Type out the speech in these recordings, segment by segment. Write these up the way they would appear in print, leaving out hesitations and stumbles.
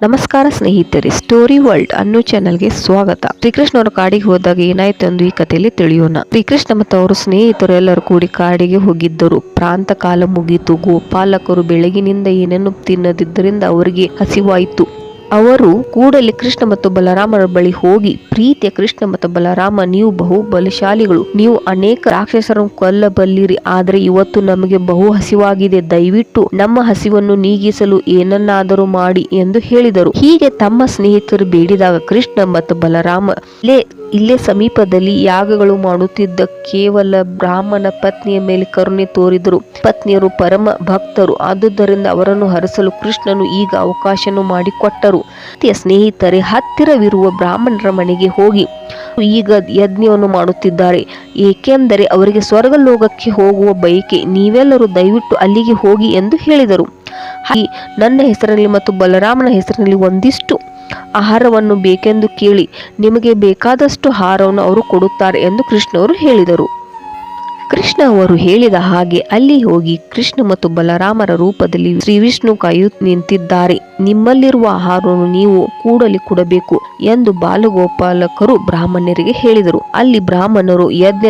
ನಮಸ್ಕಾರ ಸ್ನೇಹಿತರೆ, story world ಅನ್ನೋ ಚಾನೆಲ್ಗೆ ಸ್ವಾಗತ. ಶ್ರೀಕೃಷ್ಣ ಅವರು ಕಾಡಿಗೆ ಹೋದಾಗ ಏನಾಯ್ತು ಎಂದು ಈ ಕಥೆಯಲ್ಲಿ ತಿಳಿಯೋಣ. ಶ್ರೀಕೃಷ್ಣ ಮತ್ತು ಅವರು ಸ್ನೇಹಿತರು ಎಲ್ಲರೂ ಕೂಡಿ ಕಾಡಿಗೆ ಹೋಗಿದ್ದರು. ಪ್ರಾಂತ ಕಾಲ ಮುಗೀತು. ಗೋಪಾಲಕರು ಬೆಳಗಿನಿಂದ ಏನನ್ನು ತಿನ್ನದಿದ್ದರಿಂದ ಅವರಿಗೆ ಹಸಿವಾಯಿತು. ಅವರು ಕೂಡಲೇ ಕೃಷ್ಣ ಮತ್ತು ಬಲರಾಮರ ಬಳಿ ಹೋಗಿ, ಪ್ರೀತಿಯ ಕೃಷ್ಣ ಮತ್ತು ಬಲರಾಮ, ನೀವು ಬಹು ಬಲಶಾಲಿಗಳು. ನೀವು ಅನೇಕ ರಾಕ್ಷಸರನ್ನು ಕೊಲ್ಲಬಲ್ಲಿರಿ. ಆದರೆ ಇವತ್ತು ನಮಗೆ ಬಹು ಹಸಿವಾಗಿದೆ. ದಯವಿಟ್ಟು ನಮ್ಮ ಹಸಿವನ್ನು ನೀಗಿಸಲು ಏನನ್ನಾದರೂ ಮಾಡಿ ಎಂದು ಹೇಳಿದರು. ಹೀಗೆ ತಮ್ಮ ಸ್ನೇಹಿತರು ಬೇಡಿದಾಗ ಕೃಷ್ಣ ಮತ್ತು ಬಲರಾಮ ಇಲ್ಲೇ ಸಮೀಪದಲ್ಲಿ ಯಾಗಗಳು ಮಾಡುತ್ತಿದ್ದ ಕೇವಲ ಬ್ರಾಹ್ಮಣ ಪತ್ನಿಯ ಮೇಲೆ ಕರುಣೆ ತೋರಿದರು. ಪತ್ನಿಯರು ಪರಮ ಭಕ್ತರು, ಆದುದರಿಂದ ಅವರನ್ನು ಹರಿಸಲು ಕೃಷ್ಣನು ಈಗ ಅವಕಾಶವನ್ನು ಮಾಡಿಕೊಟ್ಟರು. ಸ್ನೇಹಿತರೆ, ಹತ್ತಿರವಿರುವ ಬ್ರಾಹ್ಮಣರ ಮನೆಗೆ ಹೋಗಿ ಈಗ ಯಜ್ಞವನ್ನು ಮಾಡುತ್ತಿದ್ದಾರೆ, ಏಕೆಂದರೆ ಅವರಿಗೆ ಸ್ವರ್ಗಲೋಕಕ್ಕೆ ಹೋಗುವ ಬಯಕೆ. ನೀವೆಲ್ಲರೂ ದಯವಿಟ್ಟು ಅಲ್ಲಿಗೆ ಹೋಗಿ ಎಂದು ಹೇಳಿದರು. ನನ್ನ ಹೆಸರಿನಲ್ಲಿ ಮತ್ತು ಬಲರಾಮನ ಹೆಸರಿನಲ್ಲಿ ಒಂದಿಷ್ಟು ಆಹಾರವನ್ನು ಬೇಕೆಂದು ಕೇಳಿ, ನಿಮಗೆ ಬೇಕಾದಷ್ಟು ಆಹಾರವನ್ನು ಅವರು ಕೊಡುತ್ತಾರೆ ಎಂದು ಕೃಷ್ಣವರು ಹೇಳಿದರು. ಕೃಷ್ಣ ಅವರು ಹೇಳಿದ ಹಾಗೆ ಅಲ್ಲಿ ಹೋಗಿ ಕೃಷ್ಣ ಮತ್ತು ಬಲರಾಮರ ರೂಪದಲ್ಲಿ ಶ್ರೀ ವಿಷ್ಣು ಕಾಯುತ್ತಾ ನಿಂತಿದ್ದಾರೆ. ನಿಮ್ಮಲ್ಲಿರುವ ಆಹಾರವನ್ನು ನೀವು ಕೂಡಲೇ ಕೊಡಬೇಕು ಎಂದು ಬಾಲಗೋಪಾಲಕರು ಬ್ರಾಹ್ಮಣರಿಗೆ ಹೇಳಿದರು. ಅಲ್ಲಿ ಬ್ರಾಹ್ಮಣರು ಯಜ್ಞ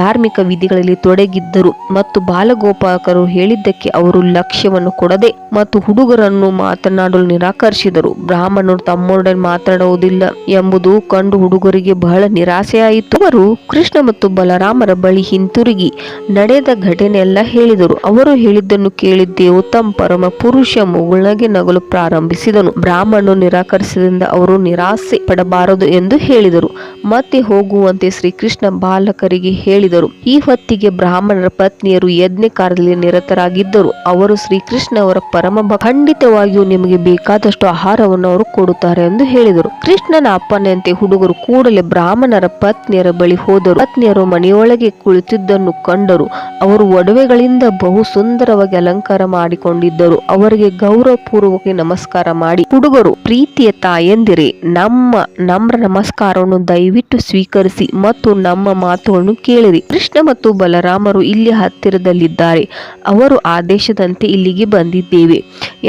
ಧಾರ್ಮಿಕ ವಿಧಿಗಳಲ್ಲಿ ತೊಡಗಿದ್ದರು ಮತ್ತು ಬಾಲಗೋಪಾಲಕರು ಹೇಳಿದ್ದಕ್ಕೆ ಅವರು ಲಕ್ಷ್ಯವನ್ನು ಕೊಡದೆ ಮತ್ತು ಹುಡುಗರನ್ನು ಮಾತನಾಡಲು ನಿರಾಕರಿಸಿದರು. ಬ್ರಾಹ್ಮಣರು ತಮ್ಮೊಡನೆ ಮಾತನಾಡುವುದಿಲ್ಲ ಎಂಬುದು ಕಂಡು ಹುಡುಗರಿಗೆ ಬಹಳ ನಿರಾಸೆಯಾಯಿತು. ಅವರು ಕೃಷ್ಣ ಮತ್ತು ಬಲರಾಮರ ಬಳಿ ಹಿಂತಿರುಗಿ ನಡೆದ ಘಟನೆಯೆಲ್ಲ ಹೇಳಿದರು. ಅವರು ಹೇಳಿದ್ದನ್ನು ಕೇಳಿ ದೇವೋತ್ತಮ ಪರಮ ಪುರುಷ ಮುಗುಳ್ನಗೆ ನಗಲು ಪ್ರಾರಂಭಿಸಿದನು. ಬ್ರಾಹ್ಮಣನು ನಿರಾಕರಿಸಿದಿಂದ ಅವರು ನಿರಾಸೆ ಪಡಬಾರದು ಎಂದು ಹೇಳಿದರು. ಮತ್ತೆ ಹೋಗುವಂತೆ ಶ್ರೀಕೃಷ್ಣ ಬಾಲಕರಿಗೆ ಹೇಳಿದರು. ಈ ಹೊತ್ತಿಗೆ ಬ್ರಾಹ್ಮಣರ ಪತ್ನಿಯರು ಯಜ್ಞ ಕಾರ್ಯದಲ್ಲಿ ನಿರತರಾಗಿದ್ದರು. ಅವರು ಶ್ರೀಕೃಷ್ಣ ಅವರ ಪರಮ ಖಂಡಿತವಾಗಿಯೂ ನಿಮಗೆ ಬೇಕಾದಷ್ಟು ಆಹಾರವನ್ನು ಅವರು ಕೊಡುತ್ತಾರೆ ಎಂದು ಹೇಳಿದರು. ಕೃಷ್ಣನ ಅಪ್ಪನೆಯಂತೆ ಹುಡುಗರು ಕೂಡಲೇ ಬ್ರಾಹ್ಮಣರ ಪತ್ನಿಯರ ಬಳಿ ಹೋದರು. ಪತ್ನಿಯರು ಮನೆಯೊಳಗೆ ಕುಳಿತಿದ್ದನ್ನು ಕಂಡರು. ಅವರು ಒಡವೆಗಳಿಂದ ಬಹು ಸುಂದರವಾಗಿ ಅಲಂಕಾರ ಮಾಡಿಕೊಂಡಿದ್ದರು. ಅವರಿಗೆ ಗೌರವಪೂರ್ವಕ ನಮಸ್ಕಾರ ಮಾಡಿ, ಹುಡುಗರು, ಪ್ರೀತಿಯ ತಾಯಂದಿರೇ, ನಮ್ಮ ನಮ್ರ ನಮಸ್ಕಾರವನ್ನು ದಯವಿಟ್ಟು ಸ್ವೀಕರಿಸಿ ಮತ್ತು ನಮ್ಮ ಮಾತುಗಳನ್ನು ಕೇಳಿರಿ. ಕೃಷ್ಣ ಮತ್ತು ಬಲರಾಮರು ಇಲ್ಲಿ ಹತ್ತಿರದಲ್ಲಿದ್ದಾರೆ. ಅವರು ಆದೇಶದಂತೆ ಇಲ್ಲಿಗೆ ಬಂದಿದ್ದೇವೆ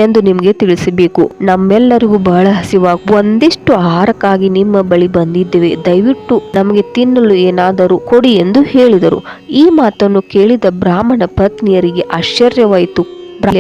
ಎಂದು ನಿಮಗೆ ತಿಳಿಸಬೇಕು. ನಮ್ಮೆಲ್ಲರಿಗೂ ಬಹಳ ಹಸಿವಾಗ ಒಂದಿಷ್ಟು ಆಹಾರಕ್ಕಾಗಿ ನಿಮ್ಮ ಬಳಿ ಬಂದಿದ್ದೇವೆ. ದಯವಿಟ್ಟು ನಮಗೆ ತಿನ್ನಲು ಏನಾದರೂ ಕೊಡಿ ಎಂದು ಹೇಳಿದರು. ಈ ಮಾತನ್ನು ಕೇಳಿದ ಬ್ರಾಹ್ಮಣ ಪತ್ನಿಯರಿಗೆ ಆಶ್ಚರ್ಯವಾಯಿತು.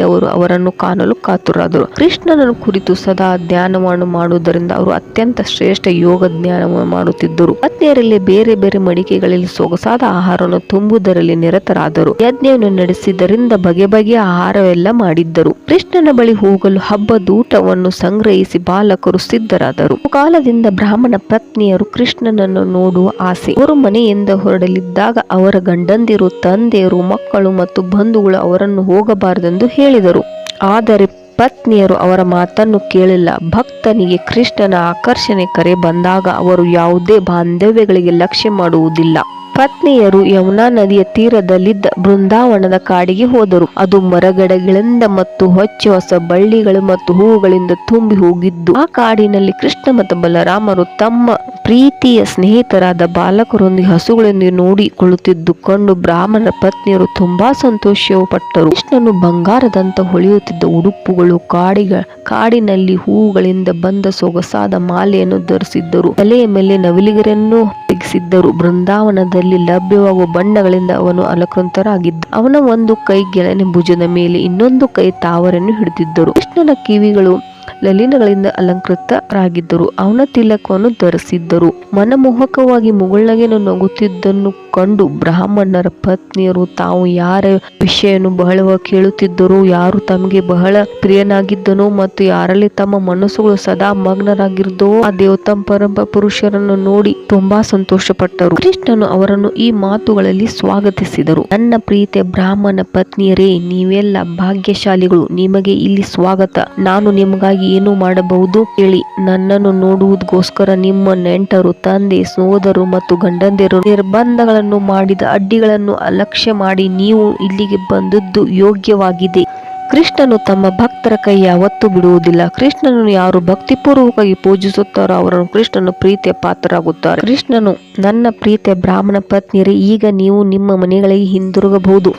ಅವರು ಅವರನ್ನು ಕಾಣಲು ಕಾತುರಾದರು. ಕೃಷ್ಣನನ್ನು ಕುರಿತು ಸದಾ ಧ್ಯಾನವನ್ನು ಮಾಡುವುದರಿಂದ ಅವರು ಅತ್ಯಂತ ಶ್ರೇಷ್ಠ ಯೋಗ ಜ್ಞಾನವನ್ನು ಮಾಡುತ್ತಿದ್ದರು. ಪತ್ನಿಯರಲ್ಲಿ ಬೇರೆ ಬೇರೆ ಮಡಿಕೆಗಳಲ್ಲಿ ಸೊಗಸಾದ ಆಹಾರವನ್ನು ತುಂಬುವುದರಲ್ಲಿ ನಿರತರಾದರು. ಯಜ್ಞವನ್ನು ನಡೆಸಿದ್ದರಿಂದ ಬಗೆ ಬಗೆಯ ಆಹಾರವೆಲ್ಲ ಮಾಡಿದ್ದರು. ಕೃಷ್ಣನ ಬಳಿ ಹೋಗಲು ಹಬ್ಬದೂಟವನ್ನು ಸಂಗ್ರಹಿಸಿ ಬಾಲಕರು ಸಿದ್ಧರಾದರು. ಕಾಲದಿಂದ ಬ್ರಾಹ್ಮಣ ಪತ್ನಿಯರು ಕೃಷ್ಣನನ್ನು ನೋಡುವ ಆಸೆ. ಅವರು ಮನೆಯಿಂದ ಹೊರಡಲಿದ್ದಾಗ ಅವರ ಗಂಡಂದಿರು, ತಂದೆಯರು, ಮಕ್ಕಳು ಮತ್ತು ಬಂಧುಗಳು ಅವರನ್ನು ಹೋಗಬಾರದೆಂದು ಹೇಳಿದರು. ಆದರೆ ಪತ್ನಿಯರು ಅವರ ಮಾತನ್ನು ಕೇಳಿಲ್ಲ. ಭಕ್ತನಿಗೆ ಕೃಷ್ಣನ ಆಕರ್ಷಣೆ ಕರೆ ಬಂದಾಗ ಅವರು ಯಾವುದೇ ಬಾಂಧವ್ಯಗಳಿಗೆ ಲಕ್ಷ್ಯ ಮಾಡುವುದಿಲ್ಲ. ಪತ್ನಿಯರು ಯಮುನಾ ನದಿಯ ತೀರದಲ್ಲಿದ್ದ ಬೃಂದಾವನದ ಕಾಡಿಗೆ ಹೋದರು. ಅದು ಮರಗಿಡಗಳಿಂದ ಮತ್ತು ಹೊಸ ಬಳ್ಳಿಗಳು ಮತ್ತು ಹೂವುಗಳಿಂದ ತುಂಬಿ ಹೋಗಿದ್ದು, ಆ ಕಾಡಿನಲ್ಲಿ ಕೃಷ್ಣ ಮತ್ತು ಬಲರಾಮರು ತಮ್ಮ ಪ್ರೀತಿಯ ಸ್ನೇಹಿತರಾದ ಬಾಲಕರೊಂದಿಗೆ ಹಸುಗಳೊಂದಿಗೆ ನೋಡಿಕೊಳ್ಳುತ್ತಿದ್ದು ಕಂಡು ಬ್ರಾಹ್ಮಣರ ಪತ್ನಿಯರು ತುಂಬಾ ಸಂತೋಷಪಟ್ಟರು. ಕೃಷ್ಣನು ಬಂಗಾರದಂತ ಹೊಳೆಯುತ್ತಿದ್ದ ಉಡುಪುಗಳು, ಕಾಡಿನಲ್ಲಿ ಹೂವುಗಳಿಂದ ಬಂದ ಸೊಗಸಾದ ಮಾಲೆಯನ್ನು ಧರಿಸಿದ್ದರು. ತಲೆಯ ಮೇಲೆ ನವಿಲಿಗರನ್ನು ತೆಗೆಸಿದ್ದರು. ಬೃಂದಾವನದಲ್ಲಿ ಲಭ್ಯವಾಗುವ ಬಣ್ಣಗಳಿಂದ ಅವನು ಅಲಂಕೃತರಾಗಿದ್ದ. ಅವನ ಒಂದು ಕೈ ಗೆಳನೆ ಭುಜದ ಮೇಲೆ, ಇನ್ನೊಂದು ಕೈ ತಾವರನ್ನು ಹಿಡಿದಿದ್ದರು. ಕೃಷ್ಣನ ಕಿವಿಗಳು ಲಲಿನಗಳಿಂದ ಅಲಂಕೃತರಾಗಿದ್ದರು. ಅವನ ತಿಲಕವನ್ನು ಧರಿಸಿದ್ದರು. ಮನಮೋಹಕವಾಗಿ ಮುಗುಳ್ನಗೆ ನಗುತ್ತಿದ್ದನ್ನು ಕಂಡು ಬ್ರಾಹ್ಮಣರ ಪತ್ನಿಯರು ತಾವು ಯಾರ ವಿಷಯವನ್ನು ಬಹಳವಾಗಿ ಕೇಳುತ್ತಿದ್ದರೋ, ಯಾರು ತಮಗೆ ಬಹಳ ಪ್ರಿಯನಾಗಿದ್ದನೋ ಮತ್ತು ಯಾರಲ್ಲಿ ತಮ್ಮ ಮನಸ್ಸುಗಳು ಸದಾ ಮಗ್ನರಾಗಿದ್ದೋ ಆ ದೇವೋತ್ತಮ ಪರಮ ಪುರುಷರನ್ನು ನೋಡಿ ತುಂಬಾ ಸಂತೋಷಪಟ್ಟರು. ಕೃಷ್ಣನು ಅವರನ್ನು ಈ ಮಾತುಗಳಲ್ಲಿ ಸ್ವಾಗತಿಸಿದರು. ನನ್ನ ಪ್ರೀತಿಯ ಬ್ರಾಹ್ಮಣ ಪತ್ನಿಯರೇ, ನೀವೆಲ್ಲ ಭಾಗ್ಯಶಾಲಿಗಳು. ನಿಮಗೆ ಇಲ್ಲಿ ಸ್ವಾಗತ. ನಾನು ನಿಮಗಾಗಿ ಏನು ಮಾಡಬಹುದು ಹೇಳಿ. ನನ್ನನ್ನು ನೋಡುವುದಕ್ಕೋಸ್ಕರ ನಿಮ್ಮ ನೆಂಟರು, ತಂದೆ, ಸೋದರು ಮತ್ತು ಗಂಡಂದಿರು ನಿರ್ಬಂಧಗಳನ್ನು ಮಾಡಿದ ಅಡ್ಡಿಗಳನ್ನು ಅಲಕ್ಷ್ಯ ಮಾಡಿ ನೀವು ಇಲ್ಲಿಗೆ ಬಂದದ್ದು ಯೋಗ್ಯವಾಗಿದೆ. ಕೃಷ್ಣನು ತಮ್ಮ ಭಕ್ತರ ಕೈ ಯಾವತ್ತೂ ಬಿಡುವುದಿಲ್ಲ. ಕೃಷ್ಣನನ್ನು ಯಾರು ಭಕ್ತಿಪೂರ್ವಕವಾಗಿ ಪೂಜಿಸುತ್ತಾರೋ ಅವರನ್ನು ಕೃಷ್ಣನು ಪ್ರೀತಿಯ ಪಾತ್ರರಾಗುತ್ತಾರೆ. ಕೃಷ್ಣನು, ನನ್ನ ಪ್ರೀತಿಯ ಬ್ರಾಹ್ಮಣ ಪತ್ನಿಯರೇ, ಈಗ ನೀವು ನಿಮ್ಮ ಮನೆಗಳಿಗೆ ಹಿಂದಿರುಗಬಹುದು.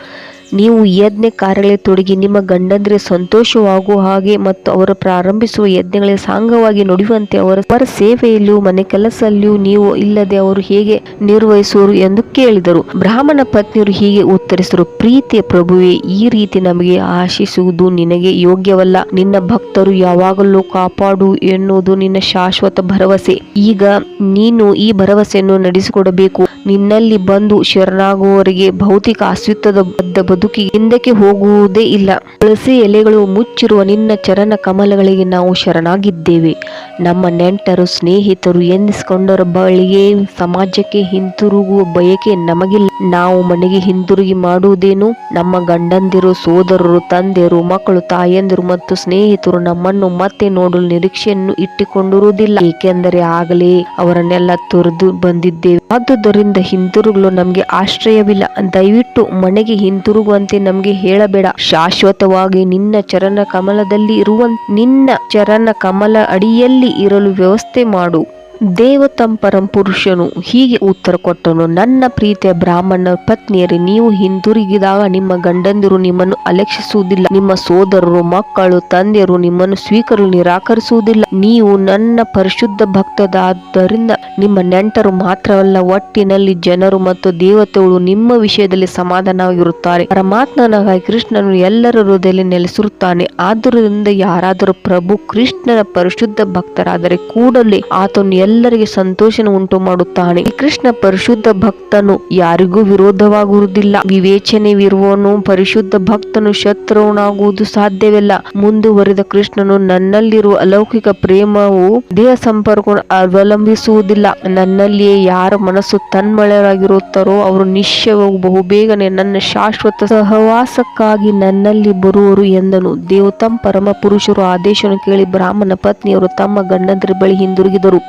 ನೀವು ಯಜ್ಞ ಕಾರ್ಯಗಳಲ್ಲಿ ತೊಡಗಿ ನಿಮ್ಮ ಗಂಡಂದ್ರೆ ಸಂತೋಷವಾಗುವ ಹಾಗೆ ಮತ್ತು ಅವರು ಪ್ರಾರಂಭಿಸುವ ಯಜ್ಞಗಳಿಗೆ ಸಾಂಗವಾಗಿ ನುಡಿಯುವಂತೆ ಅವರ ಸೇವೆಯಲ್ಲಿಯೂ ಮನೆ ಕೆಲಸದಲ್ಲಿಯೂ ನೀವು ಇಲ್ಲದೆ ಅವರು ಹೇಗೆ ನಿರ್ವಹಿಸುವರು ಎಂದು ಕೇಳಿದರು. ಬ್ರಾಹ್ಮಣ ಪತ್ನಿಯರು ಹೀಗೆ ಉತ್ತರಿಸಿದರು, ಪ್ರೀತಿಯ ಪ್ರಭುವೇ, ಈ ರೀತಿ ನಮಗೆ ಆಶಿಸುವುದು ನಿನಗೆ ಯೋಗ್ಯವಲ್ಲ. ನಿನ್ನ ಭಕ್ತರು ಯಾವಾಗಲೂ ಕಾಪಾಡು ಎನ್ನುವುದು ನಿನ್ನ ಶಾಶ್ವತ ಭರವಸೆ. ಈಗ ನೀನು ಈ ಭರವಸೆಯನ್ನು ನಡೆಸಿಕೊಡಬೇಕು. ನಿನ್ನಲ್ಲಿ ಬಂದು ಶರಣಾಗುವವರಿಗೆ ಭೌತಿಕ ಅಸ್ತಿತ್ವದ ಬದುಕಿಗೆ ಹಿಂದಕ್ಕೆ ಹೋಗುವುದೇ ಇಲ್ಲ. ತುಳಸಿ ಎಲೆಗಳು ಮುಚ್ಚಿರುವ ನಿನ್ನ ಚರಣ ಕಮಲಗಳಿಗೆ ನಾವು ಶರಣಾಗಿದ್ದೇವೆ. ನಮ್ಮ ನೆಂಟರು ಸ್ನೇಹಿತರು ಎನ್ನಿಸಿಕೊಂಡರ ಬಳಿಗೆ ಸಮಾಜಕ್ಕೆ ಹಿಂತಿರುಗುವ ಬಯಕೆ ನಮಗಿಲ್ಲ. ನಾವು ಮನೆಗೆ ಹಿಂತಿರುಗಿ ಮಾಡುವುದೇನು? ನಮ್ಮ ಗಂಡಂದಿರು, ಸೋದರರು, ತಂದೆಯರು, ಮಕ್ಕಳು, ತಾಯಂದಿರು ಮತ್ತು ಸ್ನೇಹಿತರು ನಮ್ಮನ್ನು ಮತ್ತೆ ನೋಡಲು ನಿರೀಕ್ಷೆಯನ್ನು ಇಟ್ಟುಕೊಂಡಿರುವುದಿಲ್ಲ, ಏಕೆಂದರೆ ಆಗಲೇ ಅವರನ್ನೆಲ್ಲ ತೊರೆದು ಬಂದಿದ್ದೇವೆ. ಆದುದರಿಂದ ಹಿಂತಿರುಗಲು ನಮಗೆ ಆಶ್ರಯವಿಲ್ಲ. ದಯವಿಟ್ಟು ಮನೆಗೆ ಹಿಂತಿರುಗುವಂತೆ ನಮಗೆ ಹೇಳಬೇಡ. ಶಾಶ್ವತವಾಗಿ ನಿನ್ನ ಚರಣ ಕಮಲದಲ್ಲಿ ನಿನ್ನ ಚರಣ ಕಮಲ ಅಡಿಯಲ್ಲಿ ಇರಲು ವ್ಯವಸ್ಥೆ ಮಾಡು. ದೇವತಂಪರಂ ಪುರುಷನು ಹೀಗೆ ಉತ್ತರ ಕೊಟ್ಟನು, ನನ್ನ ಪ್ರೀತಿಯ ಬ್ರಾಹ್ಮಣ ಪತ್ನಿಯರೇ, ನೀವು ಹಿಂದಿರುಗಿದಾಗ ನಿಮ್ಮ ಗಂಡಂದಿರು ನಿಮ್ಮನ್ನು ಅಲಕ್ಷಿಸುವುದಿಲ್ಲ. ನಿಮ್ಮ ಸೋದರರು, ಮಕ್ಕಳು, ತಂದೆಯರು ನಿಮ್ಮನ್ನು ಸ್ವೀಕರಿಸಲು ನಿರಾಕರಿಸುವುದಿಲ್ಲ. ನೀವು ನನ್ನ ಪರಿಶುದ್ಧ ಭಕ್ತರಾದ್ದರಿಂದ ನಿಮ್ಮ ನೆಂಟರು ಮಾತ್ರವಲ್ಲ, ಒಟ್ಟಿನಲ್ಲಿ ಜನರು ಮತ್ತು ದೇವತೆಗಳು ನಿಮ್ಮ ವಿಷಯದಲ್ಲಿ ಸಮಾಧಾನವಾಗಿರುತ್ತಾರೆ. ಪರಮಾತ್ಮನಾಗಿ ಕೃಷ್ಣನು ಎಲ್ಲರ ಹೃದಯದಲ್ಲಿ ನೆಲೆಸಿರುತ್ತಾನೆ. ಆದ್ದರಿಂದ ಯಾರಾದರೂ ಪ್ರಭು ಕೃಷ್ಣನ ಪರಿಶುದ್ಧ ಭಕ್ತರಾದರೆ ಕೂಡಲೇ ಆತನು ಎಲ್ಲರಿಗೆ ಸಂತೋಷನ ಉಂಟು ಮಾಡುತ್ತಾನೆ. ಕೃಷ್ಣ ಪರಿಶುದ್ಧ ಭಕ್ತನು ಯಾರಿಗೂ ವಿರೋಧವಾಗುವುದಿಲ್ಲ. ವಿವೇಚನೆವಿರುವವನು ಪರಿಶುದ್ಧ ಭಕ್ತನು ಶತ್ರುವನಾಗುವುದು ಸಾಧ್ಯವಿಲ್ಲ. ಮುಂದುವರಿದ ಕೃಷ್ಣನು, ನನ್ನಲ್ಲಿರುವ ಅಲೌಕಿಕ ಪ್ರೇಮವು ದೇಹ ಸಂಪರ್ಕವನ್ನು ಅವಲಂಬಿಸುವುದಿಲ್ಲ. ನನ್ನಲ್ಲಿಯೇ ಯಾರ ಮನಸ್ಸು ತನ್ಮಯರಾಗಿರುತ್ತಾರೋ ಅವರು ನಿಶ್ಚಯವಾಗಿ ಬಹುಬೇಗನೆ ನನ್ನ ಶಾಶ್ವತ ಸಹವಾಸಕ್ಕಾಗಿ ನನ್ನಲ್ಲಿ ಬರುವರು ಎಂದನು. ದೇವತಂ ಪರಮ ಪುರುಷರು ಆದೇಶವನ್ನು ಕೇಳಿ ಬ್ರಾಹ್ಮಣ ಪತ್ನಿಯರು ತಮ್ಮ ಗಂಡಂದಿರ ಬಳಿ ಹಿಂದಿರುಗಿದರು.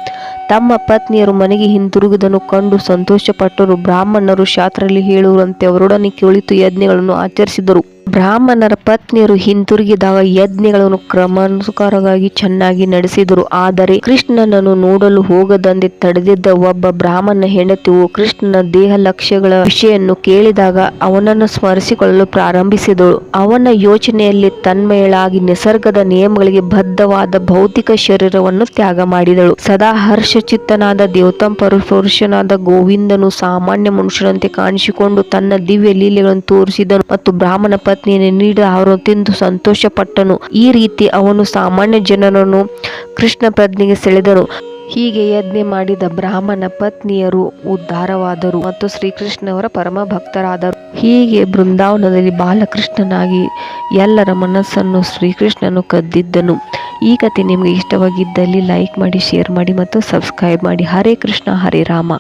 ತಮ್ಮ ಪತ್ನಿಯರು ಮನೆಗೆ ಹಿಂದಿರುಗುವುದನ್ನು ಕಂಡು ಸಂತೋಷಪಟ್ಟರು. ಬ್ರಾಹ್ಮಣರು ಶಾಸ್ತ್ರದಲ್ಲಿ ಹೇಳುವಂತೆ ಅವರೊಡನೆ ಕುಳಿತು ಯಜ್ಞಗಳನ್ನು ಆಚರಿಸಿದರು. ಬ್ರಾಹ್ಮಣರ ಪತ್ನಿಯರು ಹಿಂತಿರುಗಿದಾಗ ಯಜ್ಞಗಳನ್ನು ಕ್ರಮಾನುಸಾರವಾಗಿ ಚೆನ್ನಾಗಿ ನಡೆಸಿದರು. ಆದರೆ ಕೃಷ್ಣನನ್ನು ನೋಡಲು ಹೋಗದಂತೆ ತಡೆದಿದ್ದ ಒಬ್ಬ ಬ್ರಾಹ್ಮಣ ಹೆಂಡತಿಯು ಕೃಷ್ಣನ ದೇಹ ಲಕ್ಷ್ಯಗಳ ವಿಷಯನ್ನು ಕೇಳಿದಾಗ ಅವನನ್ನು ಸ್ಮರಿಸಿಕೊಳ್ಳಲು ಪ್ರಾರಂಭಿಸಿದಳು. ಅವನ ಯೋಚನೆಯಲ್ಲಿ ತನ್ಮಯಳಾಗಿ ನಿಸರ್ಗದ ನಿಯಮಗಳಿಗೆ ಬದ್ಧವಾದ ಭೌತಿಕ ಶರೀರವನ್ನು ತ್ಯಾಗ ಮಾಡಿದಳು. ಸದಾ ಹರ್ಷಚಿತ್ತನಾದ ದೇವತಂ ಪುರುಷನಾದ ಗೋವಿಂದನು ಸಾಮಾನ್ಯ ಮನುಷ್ಯನಂತೆ ಕಾಣಿಸಿಕೊಂಡು ತನ್ನ ದಿವ್ಯ ಲೀಲೆಗಳನ್ನು ತೋರಿಸಿದನು ಮತ್ತು ಬ್ರಾಹ್ಮಣ ಪತ್ನಿಯನ್ನು ನೀಡಿ ಅವರನ್ನು ತಿಂದು ಸಂತೋಷ ಪಟ್ಟನು. ಈ ರೀತಿ ಅವನು ಸಾಮಾನ್ಯ ಜನರನ್ನು ಕೃಷ್ಣ ಪ್ರಜ್ಞೆಗೆ ಸೆಳೆದನು. ಹೀಗೆ ಯಜ್ಞ ಮಾಡಿದ ಬ್ರಾಹ್ಮಣ ಪತ್ನಿಯರು ಉದ್ಧಾರವಾದರು ಮತ್ತು ಶ್ರೀಕೃಷ್ಣವರ ಪರಮ ಭಕ್ತರಾದರು. ಹೀಗೆ ಬೃಂದಾವನದಲ್ಲಿ ಬಾಲಕೃಷ್ಣನಾಗಿ ಎಲ್ಲರ ಮನಸ್ಸನ್ನು ಶ್ರೀಕೃಷ್ಣನು ಕದ್ದಿದ್ದನು. ಈ ಕಥೆ ನಿಮಗೆ ಇಷ್ಟವಾಗಿದ್ದಲ್ಲಿ ಲೈಕ್ ಮಾಡಿ, ಶೇರ್ ಮಾಡಿ ಮತ್ತು ಸಬ್ಸ್ಕ್ರೈಬ್ ಮಾಡಿ. ಹರೇ ಕೃಷ್ಣ, ಹರೇ ರಾಮ.